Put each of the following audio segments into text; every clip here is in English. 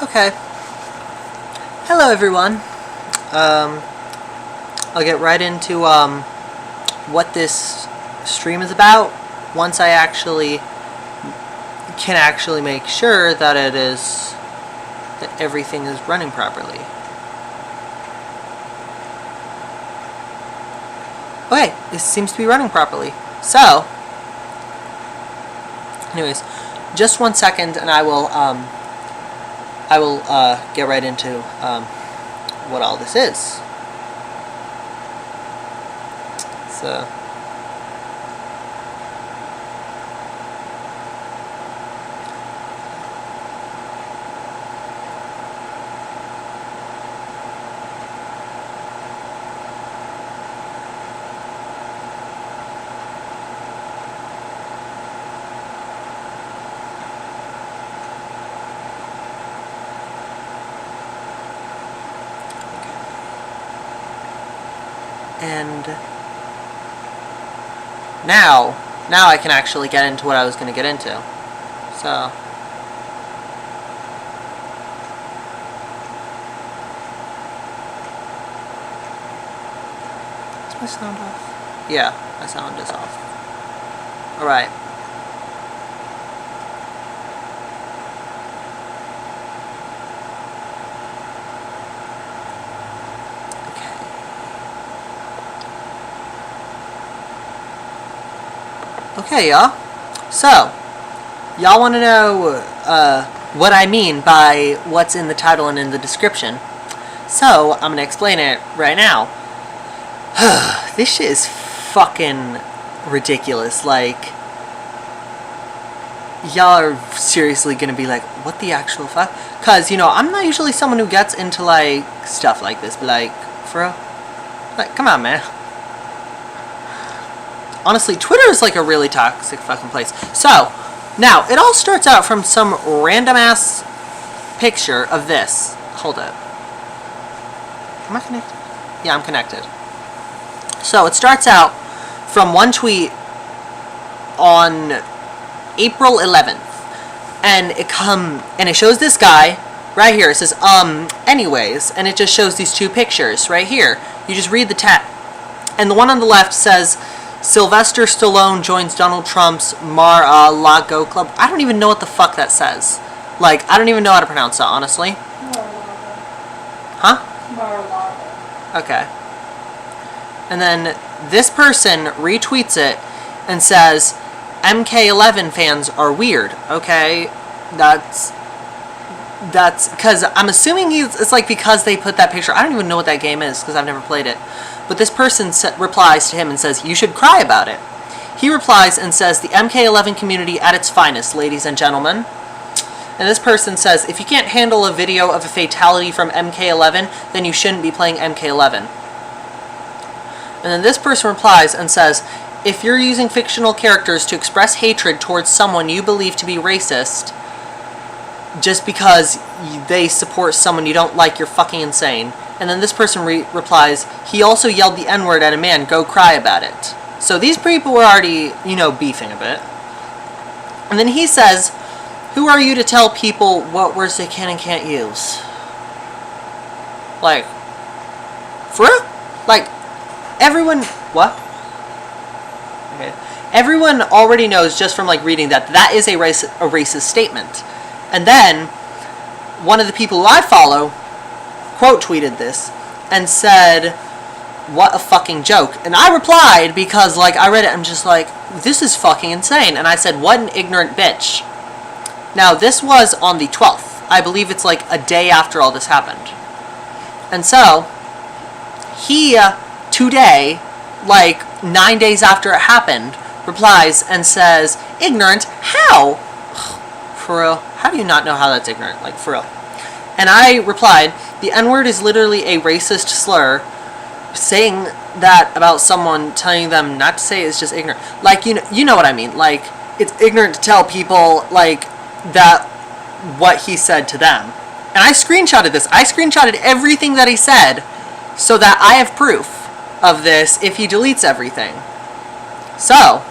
Okay. Hello, everyone. I'll get right into what this stream is about once I can actually make sure that that everything is running properly. Okay, this seems to be running properly. So, anyways, just 1 second, and I will get right into what all this is. So, and now I can actually get into what I was going to get into. So, is my sound off? Yeah, my sound is off. Alright. Okay, y'all. So, y'all want to know what I mean by what's in the title and in the description. So, I'm going to explain it right now. This shit is fucking ridiculous. Like, y'all are seriously going to be like, what the actual fuck? Because, you know, I'm not usually someone who gets into, like, stuff like this. But, like, for real? Like, come on, man. Honestly, Twitter is like a really toxic fucking place. So, now, it all starts out from some random ass picture of this. Hold up. Am I connected? Yeah, I'm connected. So, it starts out from one tweet on April 11th. And it shows this guy right here. It says, anyways. And it just shows these two pictures right here. You just read the text. And the one on the left says, Sylvester Stallone joins Donald Trump's Mar-a-Lago club. I don't even know what the fuck that says. Like, I don't even know how to pronounce that, honestly. Mar-a-Lago. Huh? Mar-a-Lago. Okay. And then this person retweets it and says, MK11 fans are weird. Okay? That's because I'm assuming it's like because they put that picture. I don't even know what that game is because I've never played it. But this person replies to him and says, you should cry about it. He replies and says, the MK11 community at its finest, ladies and gentlemen. And this person says, if you can't handle a video of a fatality from MK11, then you shouldn't be playing MK11. And then this person replies and says, if you're using fictional characters to express hatred towards someone you believe to be racist, just because they support someone you don't like, you're fucking insane. And then this person replies, he also yelled the N-word at a man, go cry about it. So these people were already, you know, beefing a bit. And then he says, who are you to tell people what words they can and can't use? Like, for real? Like, everyone, what? Okay. Everyone already knows just from, like, reading that is a racist statement. And then, one of the people who I follow quote tweeted this and said, what a fucking joke. And I replied because, like, I read it, I'm just like, this is fucking insane. And I said, what an ignorant bitch. Now, this was on the 12th. I believe it's like a day after all this happened. And so, he, today, like 9 days after it happened, replies and says, ignorant? How? For real? How do you not know how that's ignorant? Like, for real. And I replied, the N-word is literally a racist slur. Saying that about someone, telling them not to say it is just ignorant. Like, you know what I mean. Like, it's ignorant to tell people, like, that what he said to them. And I screenshotted this. I screenshotted everything that he said so that I have proof of this if he deletes everything. So,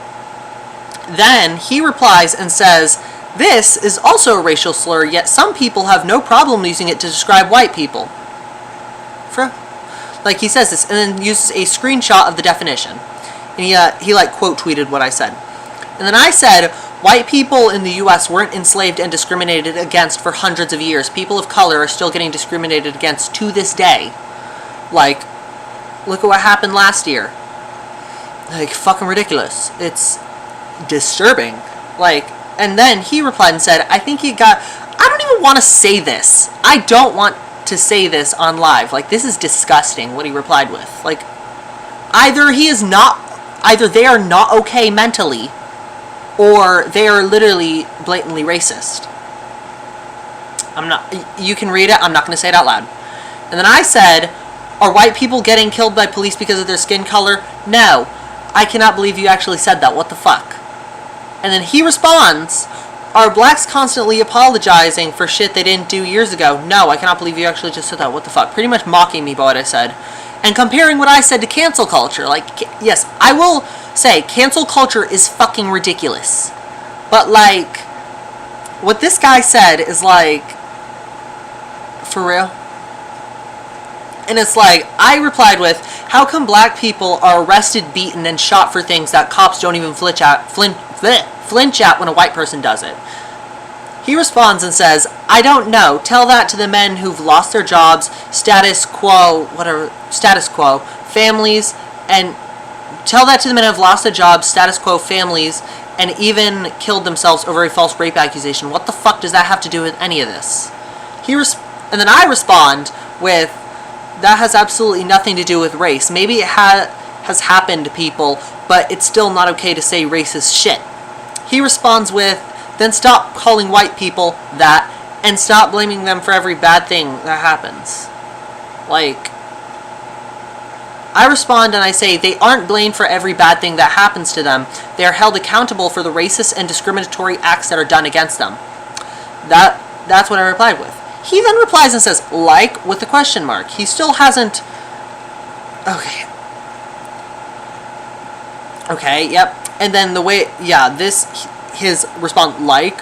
then he replies and says This is also a racial slur, yet some people have no problem using it to describe white people. Like, he says this, and then uses a screenshot of the definition. And he like, quote tweeted what I said. And then I said, white people in the U.S. weren't enslaved and discriminated against for hundreds of years. People of color are still getting discriminated against to this day. Like, look at what happened last year. Like, fucking ridiculous. It's disturbing. Like, and then he replied and said, I don't even want to say this. I don't want to say this on live. Like, this is disgusting, what he replied with. Like, either they are not okay mentally, or they are literally blatantly racist. You can read it, I'm not going to say it out loud. And then I said, are white people getting killed by police because of their skin color? No. I cannot believe you actually said that. What the fuck? And then he responds, are blacks constantly apologizing for shit they didn't do years ago? No, I cannot believe you actually just said that. What the fuck? Pretty much mocking me by what I said. And comparing what I said to cancel culture. Like, yes, I will say, cancel culture is fucking ridiculous. But, like, what this guy said is, like, for real? And it's like, I replied with, how come black people are arrested, beaten, and shot for things that cops don't even flinch at when a white person does it? He responds and says, I don't know. Tell that to the men who've lost their jobs, status quo, families, and tell that to the men who've lost their jobs, status quo, families, and even killed themselves over a false rape accusation. What the fuck does that have to do with any of this? And then I respond with, that has absolutely nothing to do with race. Maybe it has happened to people, but it's still not okay to say racist shit. He responds with, then stop calling white people that, and stop blaming them for every bad thing that happens. Like, I respond and I say, they aren't blamed for every bad thing that happens to them. They are held accountable for the racist and discriminatory acts that are done against them. That's what I replied with. He then replies and says, like, with the question mark. He still hasn't... Okay, yep. And then the way... Yeah, his response, like.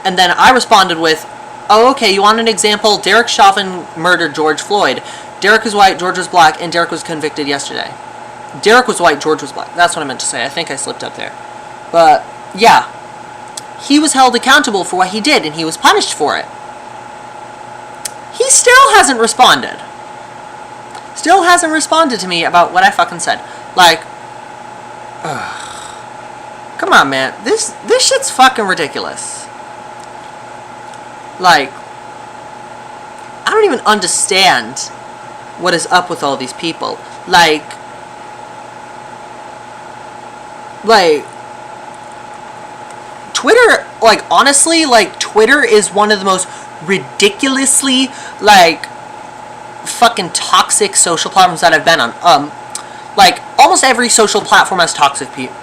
And then I responded with, oh, okay, you want an example? Derek Chauvin murdered George Floyd. Derek was white, George was black, and Derek was convicted yesterday. Derek was white, George was black. That's what I meant to say. I think I slipped up there. But, yeah. He was held accountable for what he did, and he was punished for it. He still hasn't responded. Still hasn't responded to me about what I fucking said. Like, come on, man. This shit's fucking ridiculous. Like, I don't even understand what is up with all these people. Like, Twitter, like, honestly, like, Twitter is one of the most ridiculously, like, fucking toxic social platforms that I've been on. Like, almost every social platform has toxic people.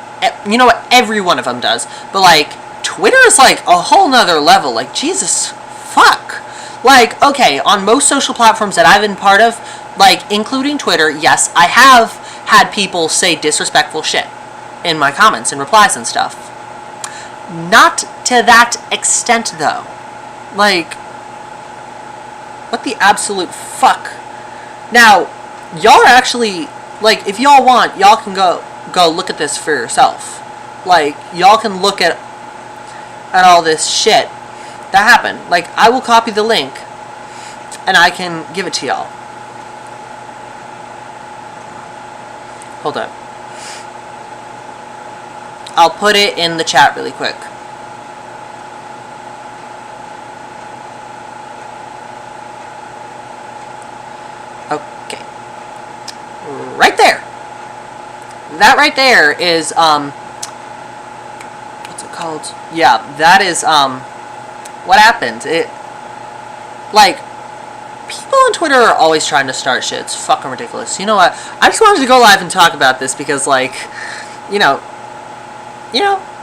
You know what? Every one of them does. But, like, Twitter is, like, a whole nother level. Like, Jesus fuck. Like, okay, on most social platforms that I've been part of, like, including Twitter, yes, I have had people say disrespectful shit in my comments and replies and stuff. Not to that extent, though. Like, what the absolute fuck? Now, y'all are actually, like, if y'all want, y'all can go look at this for yourself. Like, y'all can look at all this shit that happened. Like, I will copy the link, and I can give it to y'all. Hold up. I'll put it in the chat really quick. Okay. Right there. That right there is, what's it called? Yeah, that is, what happened. Like, people on Twitter are always trying to start shit. It's fucking ridiculous. You know what? I just wanted to go live and talk about this because, like, you know,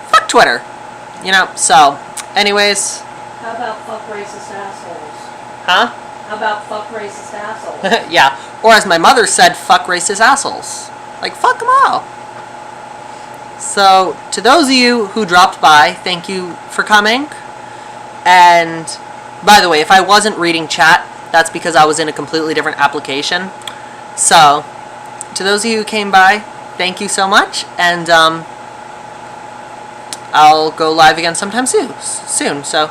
fuck Twitter. You know, so, anyways. How about fuck racist assholes? Huh? How about fuck racist assholes? Yeah. Or as my mother said, fuck racist assholes. Like, fuck them all. So, to those of you who dropped by, thank you for coming. And by the way, if I wasn't reading chat, that's because I was in a completely different application. So, to those of you who came by, thank you so much, and I'll go live again sometime soon. So,